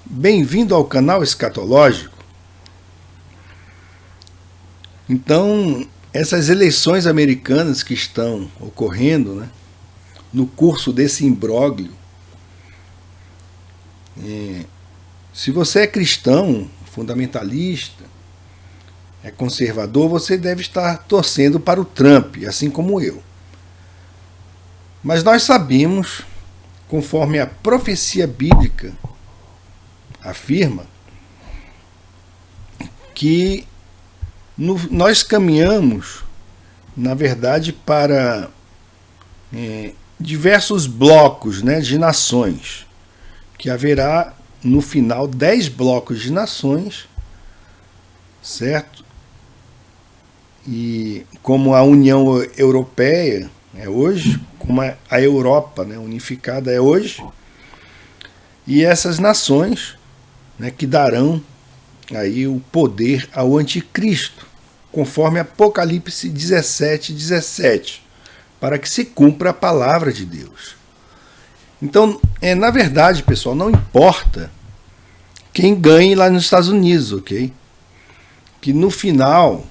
Bem-vindo ao canal Escatológico. Então, essas eleições americanas que estão ocorrendo, né, no curso desse imbróglio, se você é cristão, fundamentalista, é conservador, você deve estar torcendo para o Trump, assim como eu. Mas nós sabemos, conforme a profecia bíblica afirma, que nós caminhamos, na verdade, para diversos blocos, né, de nações, que haverá no final 10 blocos de nações, certo? E como a União Europeia é hoje, como a Europa, né, unificada é hoje, e essas nações, né, que darão aí o poder ao anticristo, conforme Apocalipse 17:17, para que se cumpra a palavra de Deus. Então, na verdade, pessoal, não importa quem ganhe lá nos Estados Unidos, ok? Que no final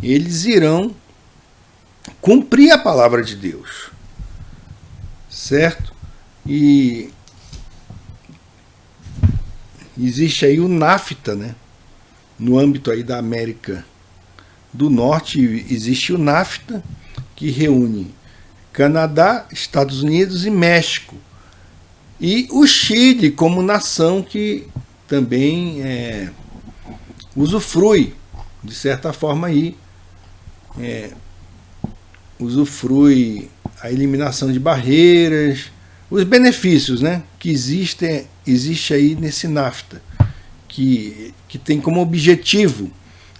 eles irão cumprir a palavra de Deus, certo? E existe aí o NAFTA, né? No âmbito aí da América do Norte, existe o NAFTA, que reúne Canadá, Estados Unidos e México. E o Chile como nação que também usufrui, de certa forma aí, usufrui a eliminação de barreiras, os benefícios, né, que existe aí nesse NAFTA, que tem como objetivo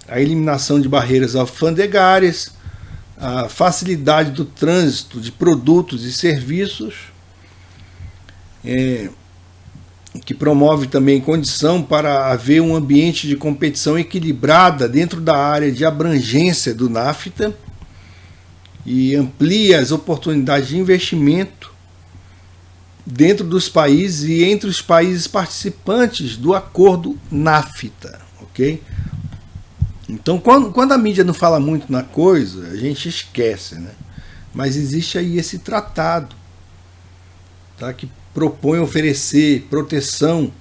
a eliminação de barreiras alfandegárias, a facilidade do trânsito de produtos e serviços, que promove também condição para haver um ambiente de competição equilibrada dentro da área de abrangência do NAFTA e amplia as oportunidades de investimento dentro dos países e entre os países participantes do acordo NAFTA, ok? Então, quando a mídia não fala muito na coisa, a gente esquece, né? Mas existe aí esse tratado, tá, que propõe oferecer proteção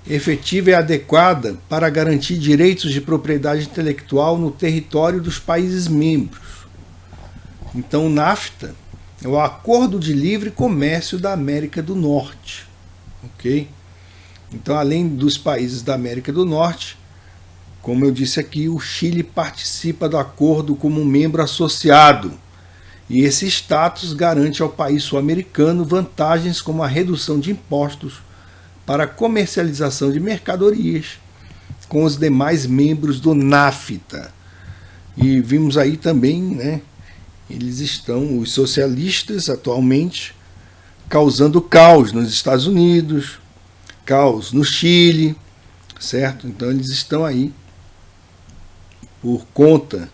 efetiva e adequada para garantir direitos de propriedade intelectual no território dos países membros. Então, o NAFTA é o Acordo de Livre Comércio da América do Norte, ok? Então, além dos países da América do Norte, como eu disse aqui, o Chile participa do acordo como membro associado, e esse status garante ao país sul-americano vantagens como a redução de impostos para a comercialização de mercadorias com os demais membros do NAFTA. E vimos aí também, né, eles estão, os socialistas atualmente, causando caos nos Estados Unidos, caos no Chile, certo? Então eles estão aí por conta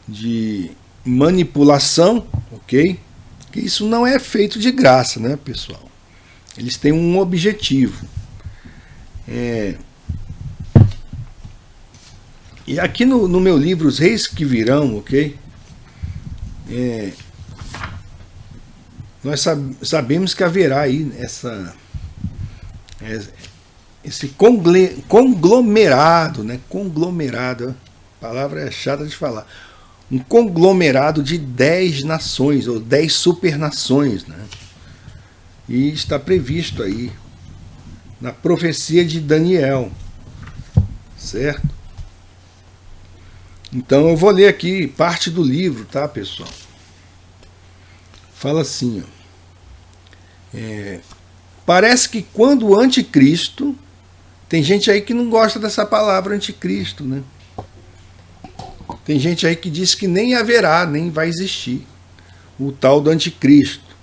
de manipulação, ok? Que isso não é feito de graça, né, pessoal? Eles têm um objetivo. E aqui no meu livro Os Reis que Virão, ok? Nós sabemos que haverá aí esse conglomerado, né? Conglomerado, a palavra é chata de falar. Um conglomerado de 10 nações, ou 10 supernações, né? E está previsto aí na profecia de Daniel, certo? Então eu vou ler aqui parte do livro, tá, pessoal? Fala assim, ó. Parece que quando o anticristo, tem gente aí que não gosta dessa palavra anticristo, né? Tem gente aí que diz que nem haverá, nem vai existir o tal do anticristo.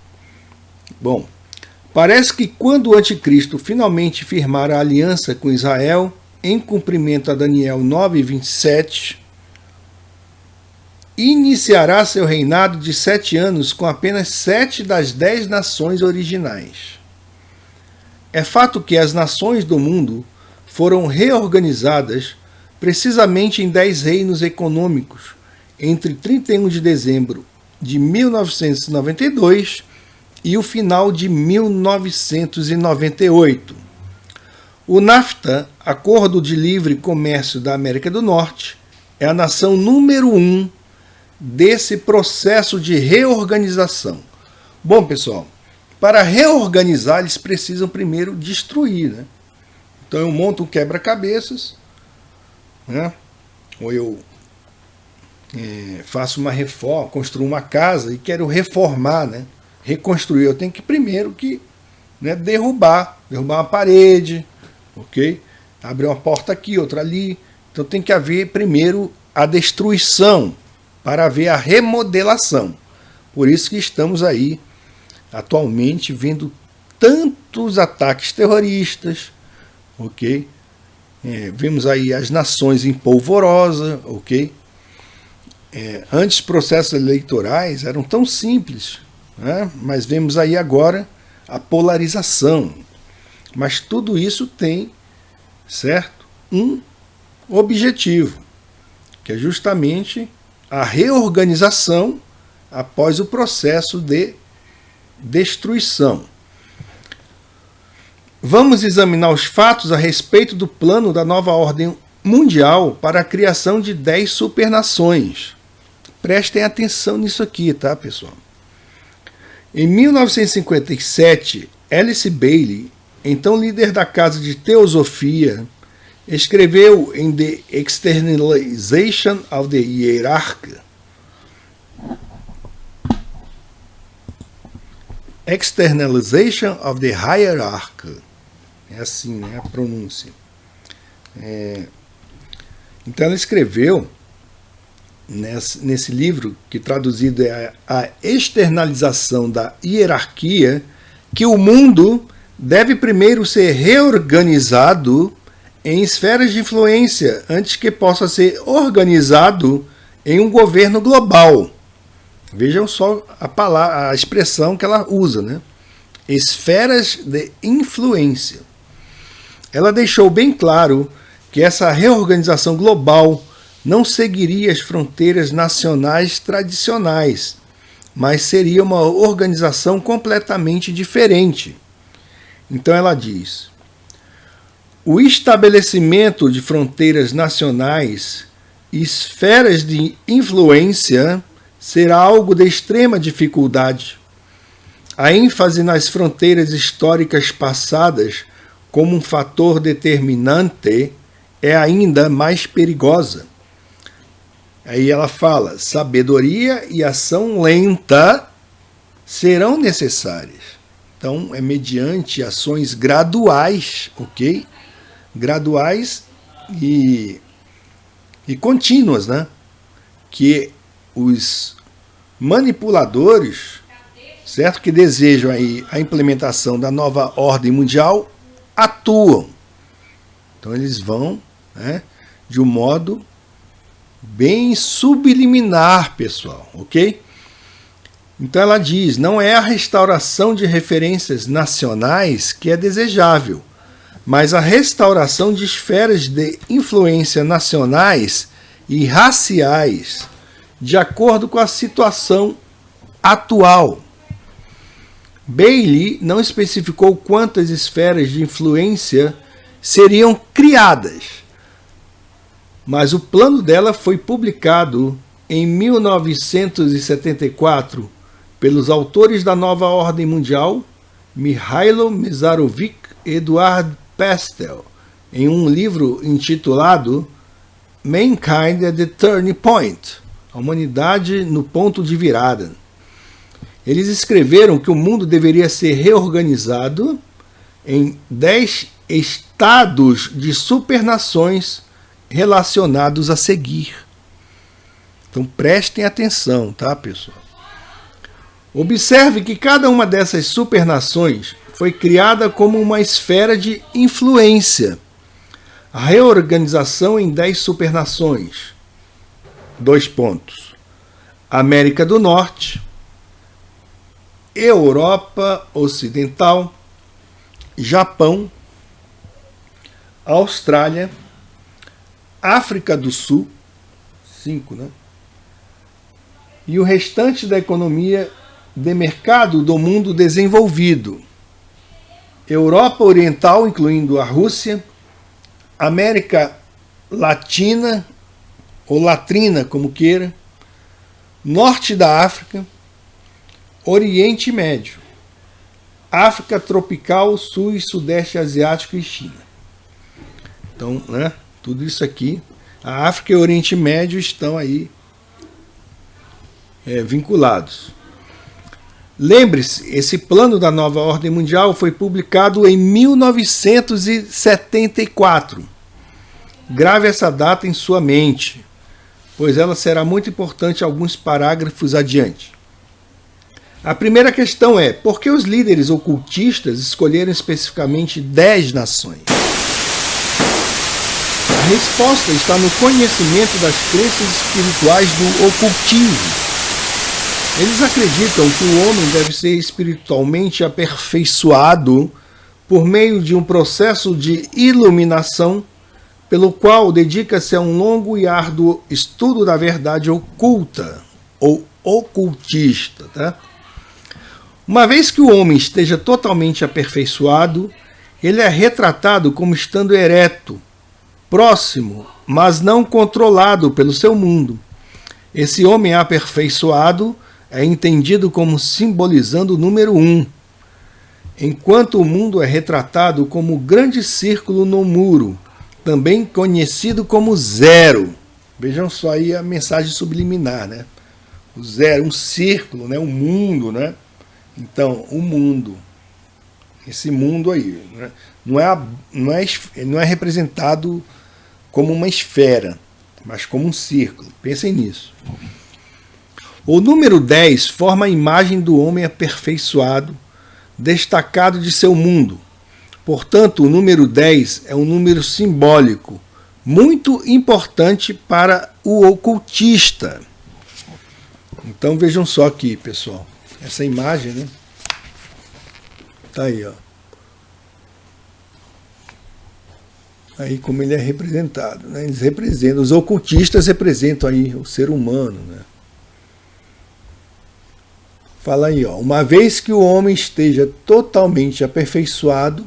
Bom, parece que quando o anticristo finalmente firmar a aliança com Israel, em cumprimento a Daniel 9:27, iniciará seu reinado de 7 anos com apenas 7 das 10 nações originais. É fato que as nações do mundo foram reorganizadas precisamente em 10 reinos econômicos entre 31 de dezembro de 1992 e o final de 1998. O NAFTA, Acordo de Livre Comércio da América do Norte, é a nação número 1 desse processo de reorganização. Bom, pessoal, para reorganizar, eles precisam primeiro destruir, né? Então eu monto um quebra-cabeças, né? Ou eu faço uma reforma, construo uma casa e quero reformar, né? Reconstruir. Eu tenho que primeiro derrubar uma parede, ok? Abrir uma porta aqui, outra ali. Então tem que haver primeiro a destruição para haver a remodelação. Por isso que estamos aí atualmente vendo tantos ataques terroristas, ok? Vemos aí as nações em polvorosa, ok? Antes processos eleitorais eram tão simples, né? Mas vemos aí agora a polarização. Mas tudo isso tem, certo, um objetivo, que é justamente a reorganização após o processo de destruição. Vamos examinar os fatos a respeito do plano da nova ordem mundial para a criação de 10 supernações. Prestem atenção nisso aqui, tá, pessoal? Em 1957, Alice Bailey, então líder da Casa de Teosofia, escreveu em The Externalization of the Hierarchy. Externalization of the Hierarchy. É assim, né, a pronúncia. Então ela escreveu nesse livro, que traduzido é a externalização da hierarquia, que o mundo deve primeiro ser reorganizado em esferas de influência antes que possa ser organizado em um governo global. Vejam só a expressão que ela usa, né? Esferas de influência. Ela deixou bem claro que essa reorganização global não seguiria as fronteiras nacionais tradicionais, mas seria uma organização completamente diferente. Então ela diz: o estabelecimento de fronteiras nacionais e esferas de influência será algo de extrema dificuldade. A ênfase nas fronteiras históricas passadas como um fator determinante é ainda mais perigosa. Aí ela fala: sabedoria e ação lenta serão necessárias. Então, é mediante ações graduais, ok? Graduais e contínuas, né? Que os manipuladores, certo, que desejam aí a implementação da nova ordem mundial, atuam. Então eles vão, né, de um modo bem subliminar, pessoal, ok? Então ela diz: não é a restauração de referências nacionais que é desejável, mas a restauração de esferas de influência nacionais e raciais, de acordo com a situação atual. Bailey não especificou quantas esferas de influência seriam criadas, mas o plano dela foi publicado em 1974 pelos autores da nova ordem mundial, Mihailo Mesarovic e Eduard Pestel, em um livro intitulado Mankind at the Turning Point, a humanidade no ponto de virada. Eles escreveram que o mundo deveria ser reorganizado em 10 estados de supernações relacionados a seguir. Então prestem atenção, tá, pessoal? Observe que cada uma dessas supernações foi criada como uma esfera de influência. A reorganização em 10 supernações. 2 pontos. América do Norte, Europa Ocidental, Japão, Austrália, África do Sul, 5, né? E o restante da economia de mercado do mundo desenvolvido. Europa Oriental, incluindo a Rússia, América Latina, ou Latrina, como queira, Norte da África, Oriente Médio, África tropical, Sul e Sudeste Asiático e China. Então, né, tudo isso aqui, a África e o Oriente Médio estão aí vinculados. Lembre-se, esse plano da nova ordem mundial foi publicado em 1974. Grave essa data em sua mente, pois ela será muito importante alguns parágrafos adiante. A primeira questão é: por que os líderes ocultistas escolheram especificamente 10 nações? A resposta está no conhecimento das crenças espirituais do ocultismo. Eles acreditam que o homem deve ser espiritualmente aperfeiçoado por meio de um processo de iluminação, pelo qual dedica-se a um longo e árduo estudo da verdade oculta, ou ocultista. Tá? Uma vez que o homem esteja totalmente aperfeiçoado, ele é retratado como estando ereto, próximo, mas não controlado pelo seu mundo. Esse homem aperfeiçoado é entendido como simbolizando o número 1, enquanto o mundo é retratado como o grande círculo no muro, também conhecido como 0. Vejam só aí a mensagem subliminar, né? O 0, um círculo, né? Um mundo, né? Então, o mundo, esse mundo aí, né? não é representado como uma esfera, mas como um círculo. Pensem nisso. O número 10 forma a imagem do homem aperfeiçoado, destacado de seu mundo. Portanto, o número 10 é um número simbólico, muito importante para o ocultista. Então vejam só aqui, pessoal. Essa imagem, né? Tá aí, ó. Aí como ele é representado, né? Eles representam, os ocultistas representam aí o ser humano, né? Fala aí, ó. Uma vez que o homem esteja totalmente aperfeiçoado,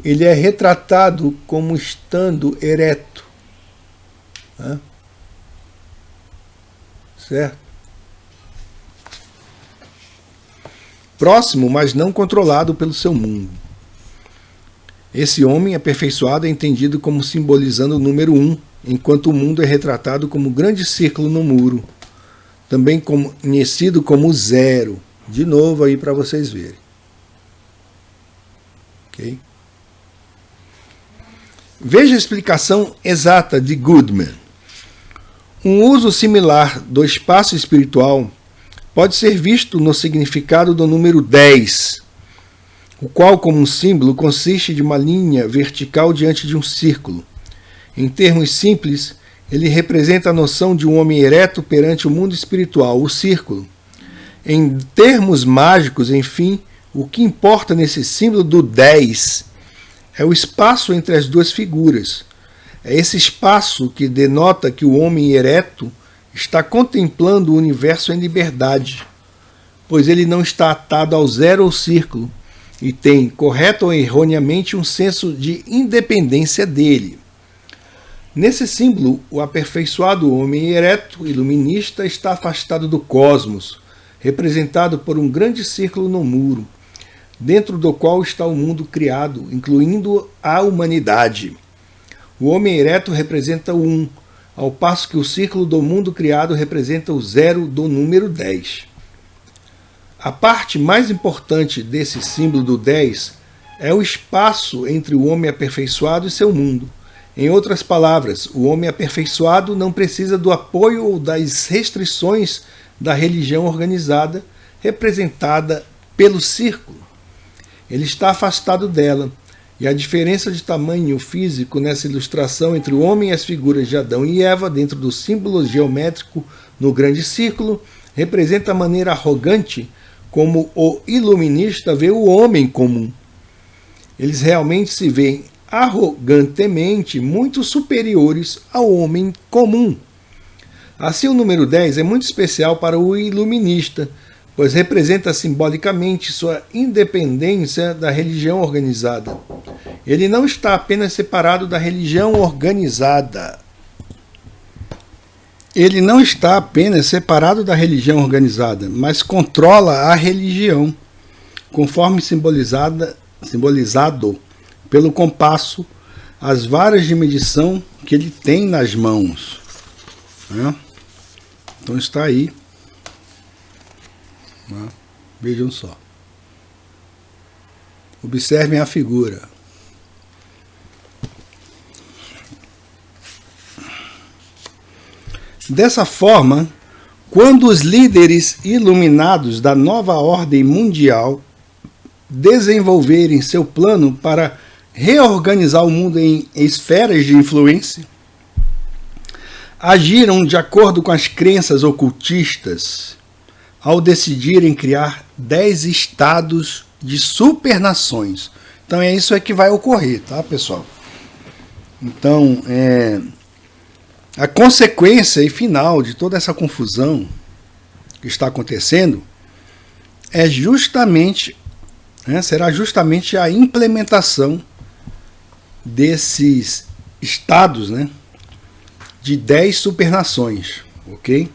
ele é retratado como estando ereto. Né? Certo? Próximo, mas não controlado pelo seu mundo. Esse homem aperfeiçoado é entendido como simbolizando o número 1, enquanto o mundo é retratado como um grande círculo no muro, também conhecido como 0. De novo aí para vocês verem. Ok? Veja a explicação exata de Goodman. Um uso similar do espaço espiritual pode ser visto no significado do número 10, o qual, como um símbolo, consiste de uma linha vertical diante de um círculo. Em termos simples, ele representa a noção de um homem ereto perante o mundo espiritual, o círculo. Em termos mágicos, enfim, o que importa nesse símbolo do 10 é o espaço entre as duas figuras. É esse espaço que denota que o homem ereto está contemplando o universo em liberdade, pois ele não está atado ao 0 ou círculo, e tem, correto ou erroneamente, um senso de independência dele. Nesse símbolo, o aperfeiçoado homem ereto, iluminista, está afastado do cosmos, representado por um grande círculo no muro, dentro do qual está o mundo criado, incluindo a humanidade. O homem ereto representa o 1, ao passo que o círculo do mundo criado representa o 0 do número 10. A parte mais importante desse símbolo do 10 é o espaço entre o homem aperfeiçoado e seu mundo. Em outras palavras, o homem aperfeiçoado não precisa do apoio ou das restrições da religião organizada, representada pelo círculo. Ele está afastado dela, e a diferença de tamanho físico nessa ilustração entre o homem e as figuras de Adão e Eva dentro do símbolo geométrico no grande círculo representa a maneira arrogante como o iluminista vê o homem comum. Eles realmente se veem arrogantemente muito superiores ao homem comum. Assim, o número 10 é muito especial para o iluminista, pois representa simbolicamente sua independência da religião organizada. Ele não está apenas separado da religião organizada. Ele não está apenas separado da religião organizada, mas controla a religião, conforme simbolizado pelo compasso, as varas de medição que ele tem nas mãos. Então está aí. Vejam só. Observem a figura. Dessa forma, quando os líderes iluminados da nova ordem mundial desenvolverem seu plano para reorganizar o mundo em esferas de influência, agiram de acordo com as crenças ocultistas ao decidirem criar 10 estados de supernações. Então é isso que vai ocorrer, tá, pessoal? Então, a consequência e final de toda essa confusão que está acontecendo é justamente, será justamente a implementação desses estados, de 10 supernações, ok?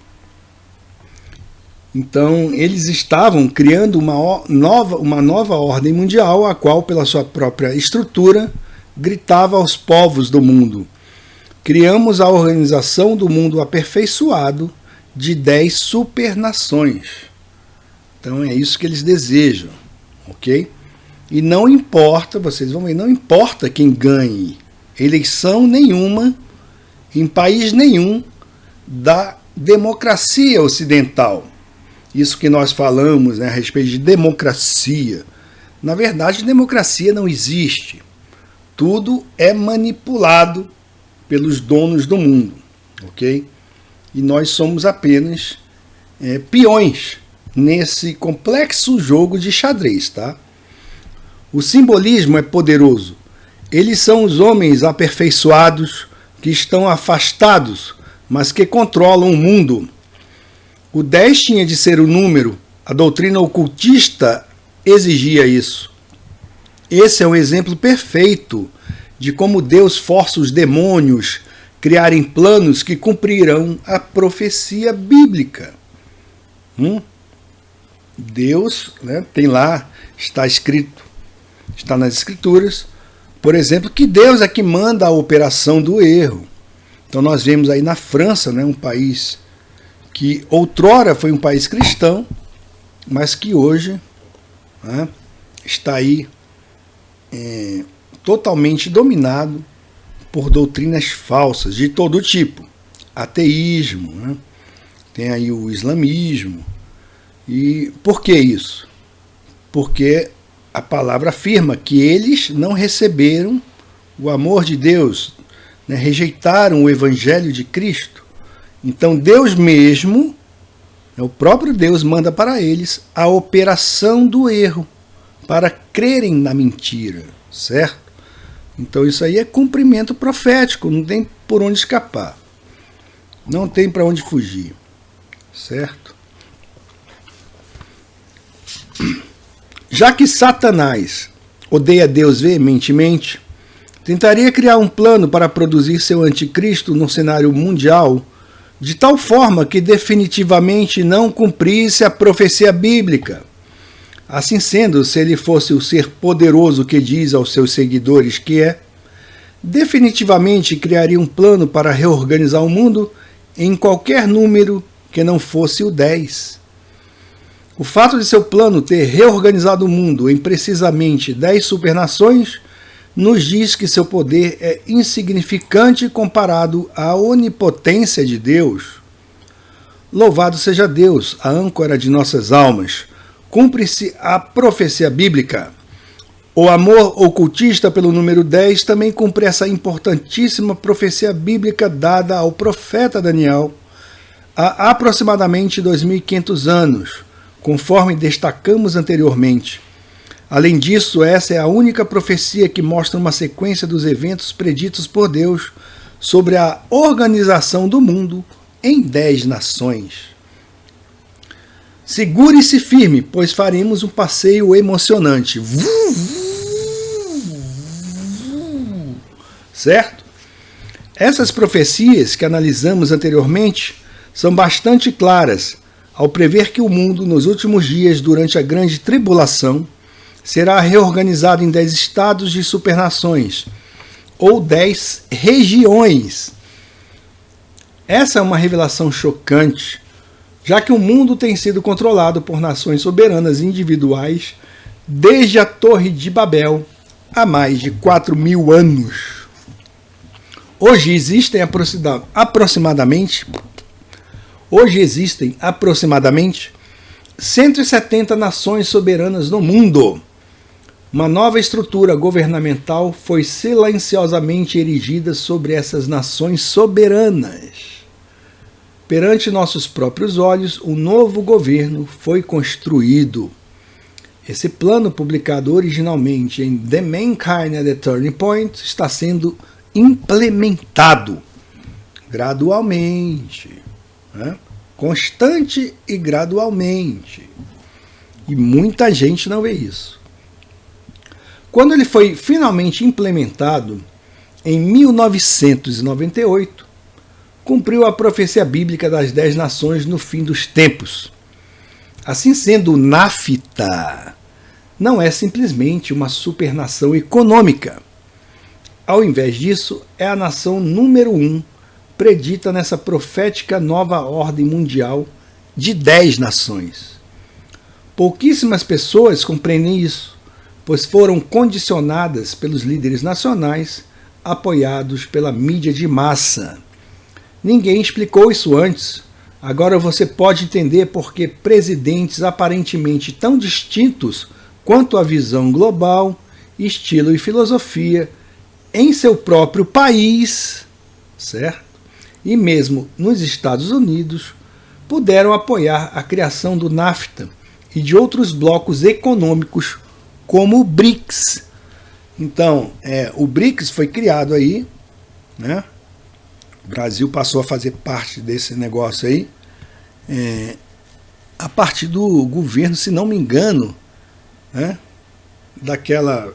Então, eles estavam criando uma nova ordem mundial, a qual, pela sua própria estrutura, gritava aos povos do mundo: criamos a organização do mundo aperfeiçoado de 10 supernações. Então é isso que eles desejam, ok? E não importa, vocês vão ver, não importa quem ganhe eleição nenhuma, em país nenhum da democracia ocidental. Isso que nós falamos, a respeito de democracia. Na verdade, democracia não existe. Tudo é manipulado pelos donos do mundo, ok? E nós somos apenas peões nesse complexo jogo de xadrez, tá? O simbolismo é poderoso. Eles são os homens aperfeiçoados que estão afastados, mas que controlam o mundo. O 10 tinha de ser o número, a doutrina ocultista exigia isso. Esse é um exemplo perfeito de como Deus força os demônios a criarem planos que cumprirão a profecia bíblica. Deus, tem lá, está escrito, está nas escrituras, por exemplo, que Deus é que manda a operação do erro. Então nós vemos aí na França, um país que outrora foi um país cristão, mas que hoje está aí totalmente dominado por doutrinas falsas de todo tipo. Ateísmo, tem aí o islamismo. E por que isso? Porque a palavra afirma que eles não receberam o amor de Deus, rejeitaram o evangelho de Cristo. Então Deus mesmo, o próprio Deus, manda para eles a operação do erro, para crerem na mentira, certo? Então isso aí é cumprimento profético, não tem por onde escapar. Não tem para onde fugir, certo? Já que Satanás odeia Deus veementemente, tentaria criar um plano para produzir seu anticristo no cenário mundial, de tal forma que definitivamente não cumprisse a profecia bíblica. Assim sendo, se ele fosse o ser poderoso que diz aos seus seguidores que é, definitivamente criaria um plano para reorganizar o mundo em qualquer número que não fosse o 10. O fato de seu plano ter reorganizado o mundo em precisamente 10 supernações nos diz que seu poder é insignificante comparado à onipotência de Deus. Louvado seja Deus, a âncora de nossas almas. Cumpre-se a profecia bíblica. O amor ocultista pelo número 10 também cumpre essa importantíssima profecia bíblica dada ao profeta Daniel há aproximadamente 2.500 anos, conforme destacamos anteriormente. Além disso, essa é a única profecia que mostra uma sequência dos eventos preditos por Deus sobre a organização do mundo em 10 nações. Segure-se firme, pois faremos um passeio emocionante. Certo? Essas profecias que analisamos anteriormente são bastante claras ao prever que o mundo, nos últimos dias, durante a grande tribulação, será reorganizado em 10 estados de supernações, ou 10 regiões. Essa é uma revelação chocante, já que o mundo tem sido controlado por nações soberanas individuais desde a Torre de Babel há mais de 4.000 anos. Hoje existem aproximadamente 170 nações soberanas no mundo. Uma nova estrutura governamental foi silenciosamente erigida sobre essas nações soberanas. Perante nossos próprios olhos, um novo governo foi construído. Esse plano, publicado originalmente em The Mankind at the Turning Point, está sendo implementado gradualmente, né? Constante e gradualmente. E muita gente não vê isso. Quando ele foi finalmente implementado, em 1998, cumpriu a profecia bíblica das 10 nações no fim dos tempos. Assim sendo, o NAFTA não é simplesmente uma supernação econômica. Ao invés disso, é a nação número 1 predita nessa profética nova ordem mundial de 10 nações. Pouquíssimas pessoas compreendem isso, pois foram condicionadas pelos líderes nacionais, apoiados pela mídia de massa. Ninguém explicou isso antes. Agora você pode entender por que presidentes aparentemente tão distintos quanto a visão global, estilo e filosofia em seu próprio país, certo? E mesmo nos Estados Unidos, puderam apoiar a criação do NAFTA e de outros blocos econômicos como o BRICS. Então, o BRICS foi criado aí, né? O Brasil passou a fazer parte desse negócio aí, a partir do governo, se não me engano, né? Daquela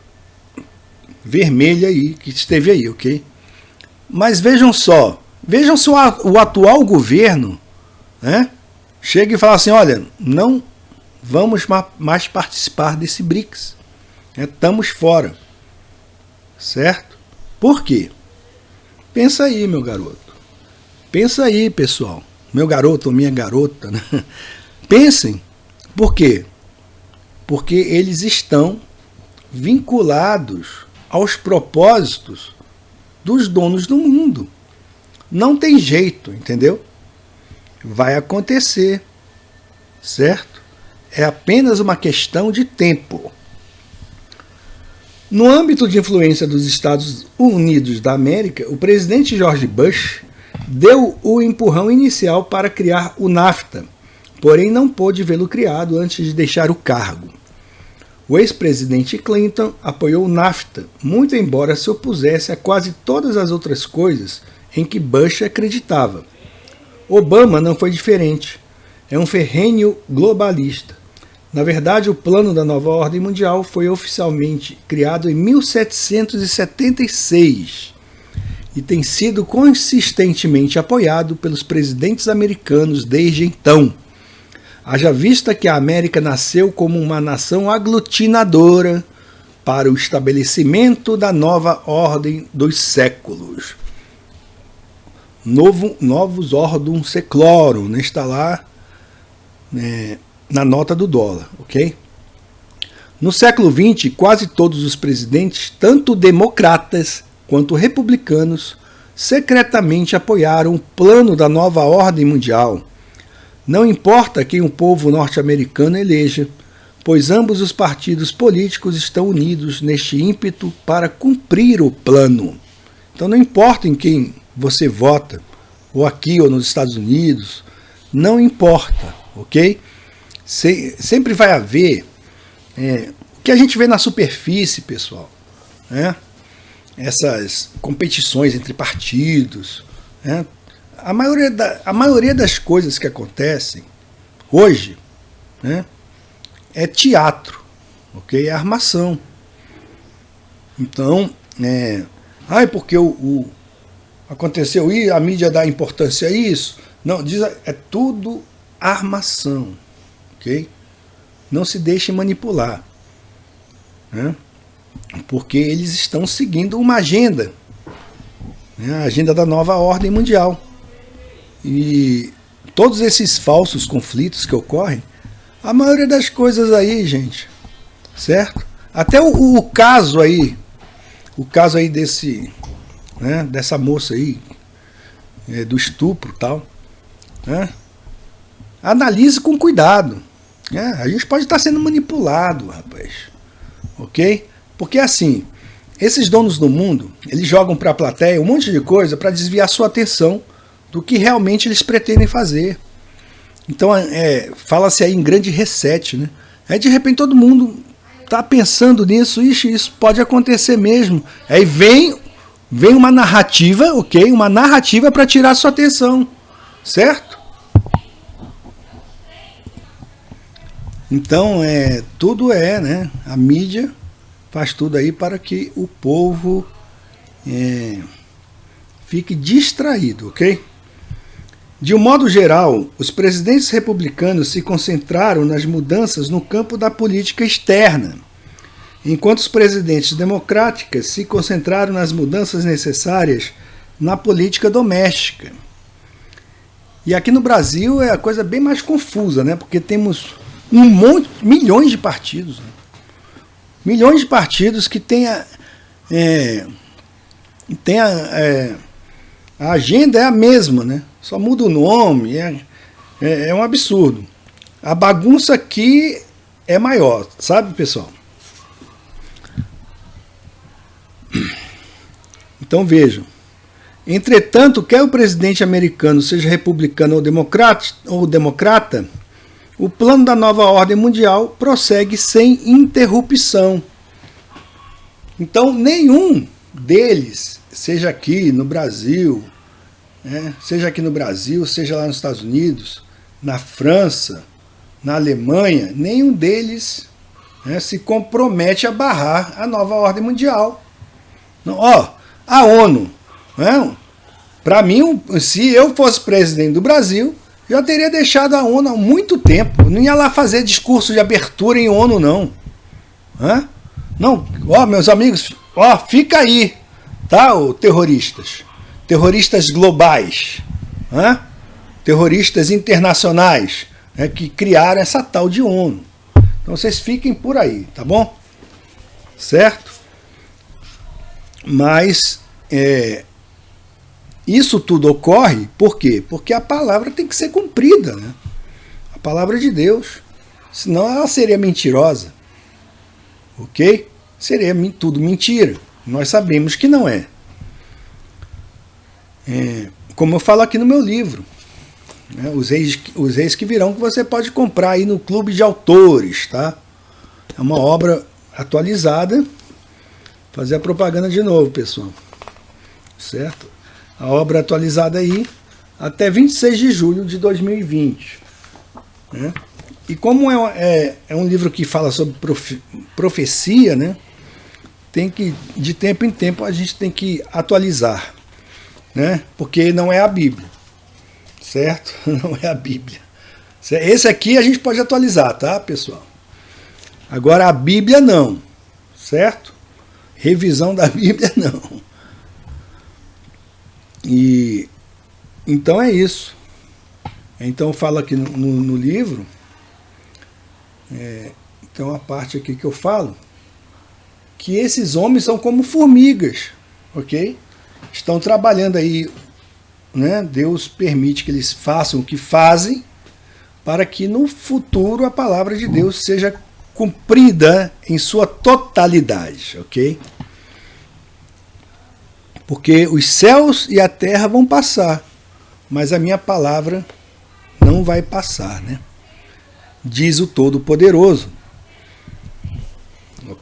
vermelha aí, que esteve aí, ok? Mas vejam se o atual governo, né, chega e fala assim, olha, não vamos mais participar desse BRICS, estamos fora, certo? Por quê? Pensa aí, meu garoto, pensa aí, pessoal, meu garoto ou minha garota, né? Pensem, por quê? Porque eles estão vinculados aos propósitos dos donos do mundo. Não tem jeito, entendeu? Vai acontecer, certo? É apenas uma questão de tempo. No âmbito de influência dos Estados Unidos da América, o presidente George Bush deu o empurrão inicial para criar o NAFTA, porém não pôde vê-lo criado antes de deixar o cargo. O ex-presidente Clinton apoiou o NAFTA, muito embora se opusesse a quase todas as outras coisas em que Bush acreditava. Obama não foi diferente. É um ferrenho globalista. Na verdade, o plano da nova ordem mundial foi oficialmente criado em 1776 e tem sido consistentemente apoiado pelos presidentes americanos desde então. Haja vista que a América nasceu como uma nação aglutinadora para o estabelecimento da nova ordem dos séculos. Novus ordem seclorum, né, está lá na nota do dólar, ok? No século XX, quase todos os presidentes, tanto democratas quanto republicanos, secretamente apoiaram o plano da nova ordem mundial. Não importa quem o povo norte-americano eleja, pois ambos os partidos políticos estão unidos neste ímpeto para cumprir o plano. Então não importa em quem você vota, ou aqui ou nos Estados Unidos, não importa, ok? Sempre vai haver que a gente vê na superfície, pessoal, né? Essas competições entre partidos, né? A maioria das coisas que acontecem hoje, né, é teatro, ok? É armação. Então, porque aconteceu isso, a mídia dá importância a isso. Não, é tudo armação, ok? Não se deixe manipular, né? Porque eles estão seguindo uma agenda, né? A agenda da nova ordem mundial. E todos esses falsos conflitos que ocorrem, a maioria das coisas aí, gente, certo? Até o caso aí desse, né, dessa moça aí, do estupro e tal, né? Analise com cuidado, né? A gente pode estar sendo manipulado, rapaz, ok? Porque assim, esses donos do mundo, eles jogam para a plateia um monte de coisa para desviar sua atenção do que realmente eles pretendem fazer. Então, fala-se aí em grande reset, né? Aí de repente todo mundo está pensando nisso, isso pode acontecer mesmo. Aí vem uma narrativa, ok? Uma narrativa para tirar sua atenção, certo? Então, tudo né? A mídia faz tudo aí para que o povo fique distraído, ok? De um modo geral, os presidentes republicanos se concentraram nas mudanças no campo da política externa, enquanto os presidentes democráticos se concentraram nas mudanças necessárias na política doméstica. E aqui no Brasil é a coisa bem mais confusa, né? Porque temos milhões de partidos, né? Milhões de partidos que têm a agenda é a mesma, né? Só muda o nome, é um absurdo. A bagunça aqui é maior, sabe, pessoal? Então vejam. Entretanto, quer o presidente americano seja republicano ou democrata, o plano da nova ordem mundial prossegue sem interrupção. Então, nenhum deles, seja aqui no Brasil, seja lá nos Estados Unidos, na França, na Alemanha, nenhum deles se compromete a barrar a nova ordem mundial. Não, a ONU, para mim, se eu fosse presidente do Brasil, já teria deixado a ONU há muito tempo. Não ia lá fazer discurso de abertura em ONU, não. Não, meus amigos, fica aí, tá, terroristas. Terroristas globais, terroristas internacionais, que criaram essa tal de ONU. Então vocês fiquem por aí, tá bom? Certo? Mas isso tudo ocorre por quê? Porque a palavra tem que ser cumprida, né? A palavra de Deus. Senão ela seria mentirosa. Ok? Seria tudo mentira. Nós sabemos que não é. Como eu falo aqui no meu livro, né? Os Reis que Virão, que você pode comprar aí no Clube de Autores, tá? É uma obra atualizada. Fazer a propaganda de novo, pessoal. Certo? A obra atualizada aí até 26 de julho de 2020. Né? E como é um livro que fala sobre profecia, né? De tempo em tempo a gente tem que atualizar. Né? Porque não é a Bíblia. Certo? Não é a Bíblia. Esse aqui a gente pode atualizar, tá, pessoal? Agora a Bíblia não. Certo? Revisão da Bíblia não. E então é isso. Então eu falo aqui no livro, então a parte aqui que eu falo, que esses homens são como formigas, ok? Estão trabalhando aí, né? Deus permite que eles façam o que fazem, para que no futuro a palavra de Deus seja cumprida em sua totalidade, ok? Porque os céus e a terra vão passar, mas a minha palavra não vai passar, né? Diz o Todo-Poderoso.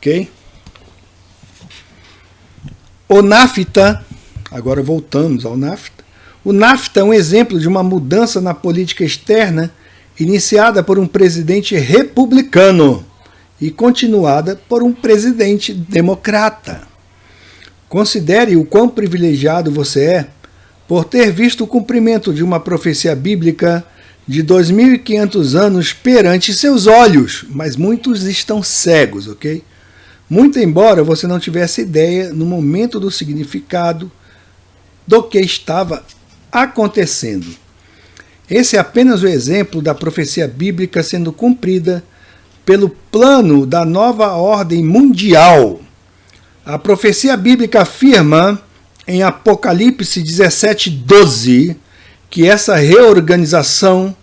ok? O NAFTA, agora voltamos ao NAFTA. O NAFTA é um exemplo de uma mudança na política externa iniciada por um presidente republicano e continuada por um presidente democrata. Considere o quão privilegiado você é por ter visto o cumprimento de uma profecia bíblica de 2.500 anos perante seus olhos, mas muitos estão cegos, ok? Muito embora você não tivesse ideia no momento do significado do que estava acontecendo. Esse é apenas o exemplo da profecia bíblica sendo cumprida pelo plano da nova ordem mundial. A profecia bíblica afirma em Apocalipse 17:12 que essa reorganização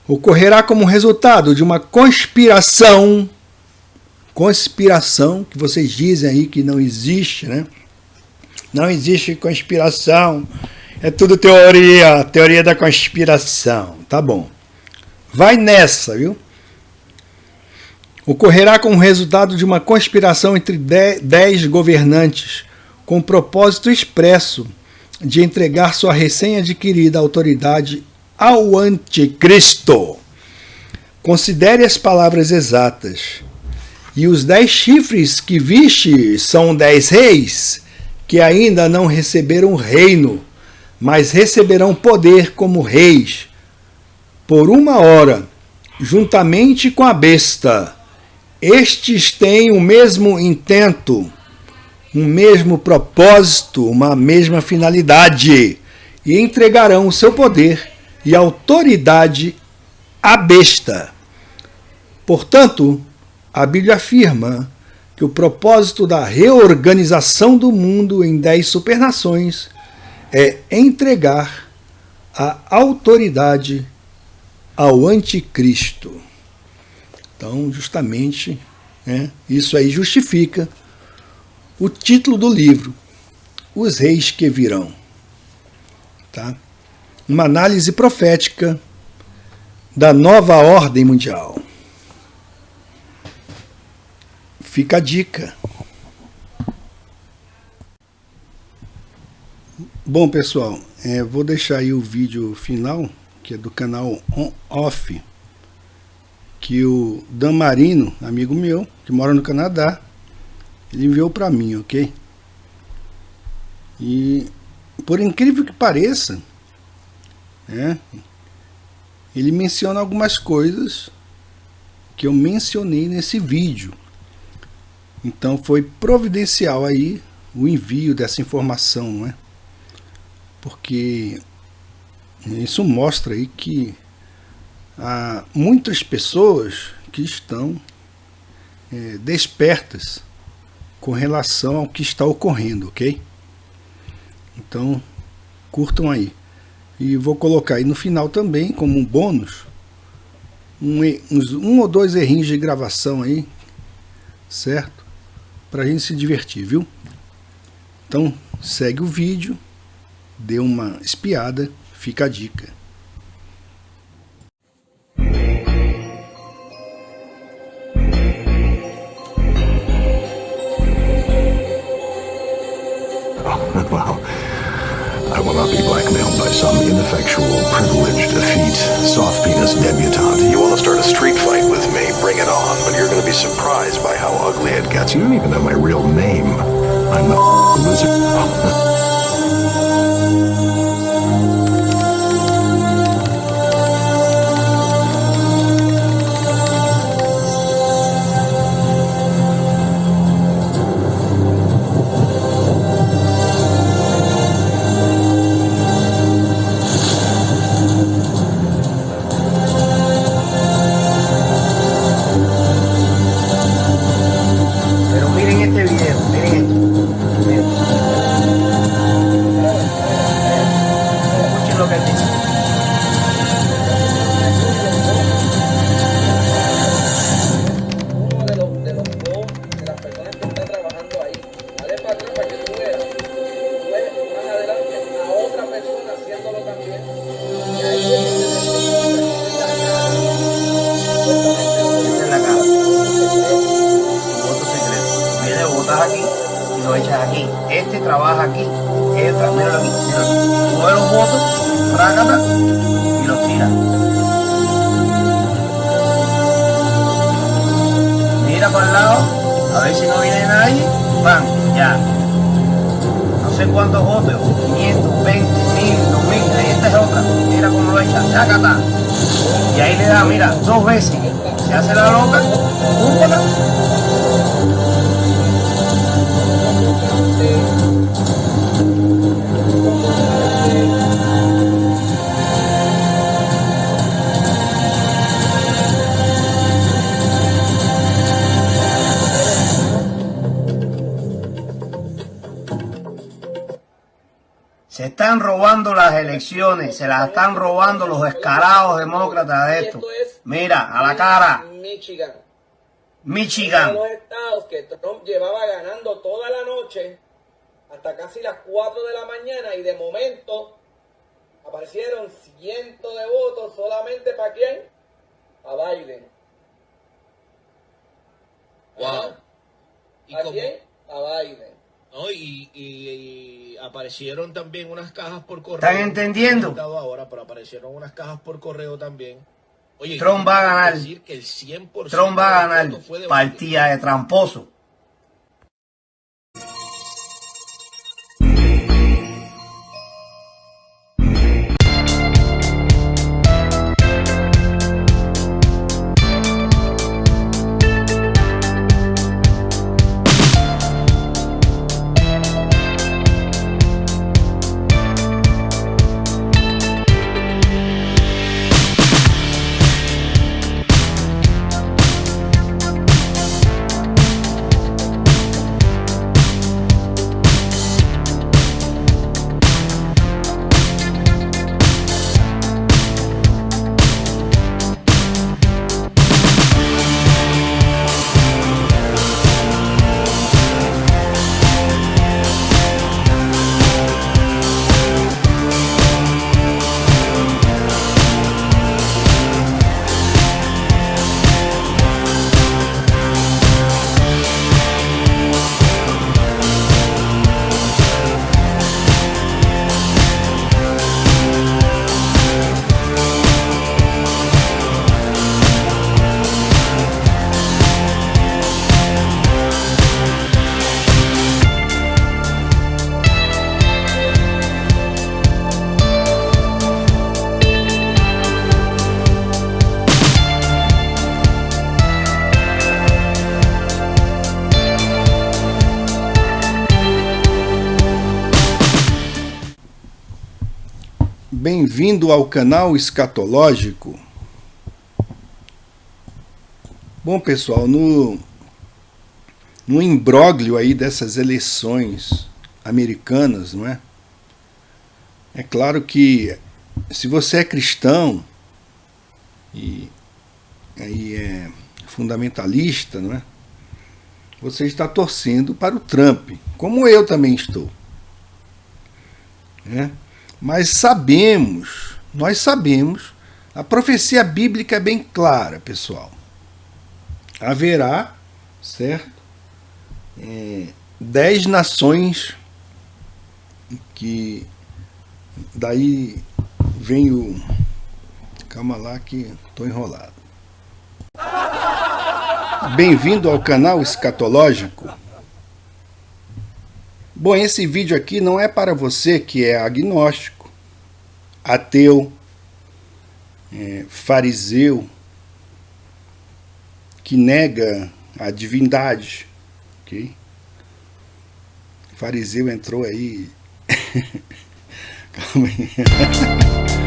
ocorrerá como resultado de uma conspiração que vocês dizem aí que não existe, né? Não existe conspiração, é tudo teoria da conspiração. Tá bom. Vai nessa, viu? Ocorrerá como resultado de uma conspiração entre 10 governantes, com o propósito expresso de entregar sua recém-adquirida autoridade ao anticristo. Considere as palavras exatas. E os 10 chifres que viste são 10 reis, que ainda não receberam reino, mas receberão poder como reis, por 1 hora, juntamente com a besta. Estes têm o mesmo intento, um mesmo propósito, uma mesma finalidade, e entregarão o seu poder e autoridade à besta. Portanto, a Bíblia afirma que o propósito da reorganização do mundo em 10 supernações é entregar a autoridade ao anticristo. Então, justamente, isso aí justifica o título do livro, Os Reis que Virão. Tá? Uma análise profética da nova ordem mundial. Fica a dica. Bom, pessoal, vou deixar aí o vídeo final, que é do canal On Off, que o Dan Marino, amigo meu, que mora no Canadá, ele enviou para mim, ok? E, por incrível que pareça, ele menciona algumas coisas que eu mencionei nesse vídeo. Então foi providencial aí o envio dessa informação, não é? Porque isso mostra aí que há muitas pessoas que estão despertas com relação ao que está ocorrendo, ok? Então, curtam aí. E vou colocar aí no final também, como um bônus, um ou dois errinhos de gravação aí, certo? Pra gente se divertir, viu? Então, segue o vídeo, dê uma espiada, fica a dica. Well, I will not be blackmailed by some ineffectual, privileged, effete, soft-penis debutante. You want to start a street fight with me? Bring it on, but you're going to be surprised by how ugly it gets. You don't even know my real name. I'm the lizard. Pero miren este video, miren esto. muestra, míralo aquí, míralo. Coge los votos, trágata y los tira. Mira para el lado, a ver si no viene nadie, ¡pam! Ya. No sé cuántos votos, 500, 20, 1000, 2000, ahí esta es otra. Mira cómo lo echa, trágata. Y ahí le da, mira, 2 veces. Se hace la loca, cúmpala. Se están robando las elecciones, se las están robando los descarados demócratas de esto. Mira, a la cara. Michigan. Michigan. Uno de los estados que Trump llevaba ganando toda la noche hasta casi las 4 de la mañana y de momento aparecieron cientos de votos solamente ¿para quién? A Biden. Wow. ¿A quién? A Biden. No, y aparecieron también unas cajas por correo. ¿Están entendiendo? Ahora, pero aparecieron unas cajas por correo también. Oye, Trump va a ganar. Decir que el 100% Trump va a ganar. fue de Partida de tramposo. Bem-vindo ao canal Escatológico. Bom, pessoal, no imbróglio aí dessas eleições americanas, não é? É claro que se você é cristão e aí é fundamentalista, não é? Você está torcendo para o Trump, como eu também estou, né? Mas nós sabemos, a profecia bíblica é bem clara, pessoal. Haverá, certo? 10 nações que daí vem o... Calma lá que estou enrolado. Bem-vindo ao canal Escatológico. Bom, esse vídeo aqui não é para você que é agnóstico, ateu, fariseu, que nega a divindade, ok? Fariseu entrou aí. Calma aí.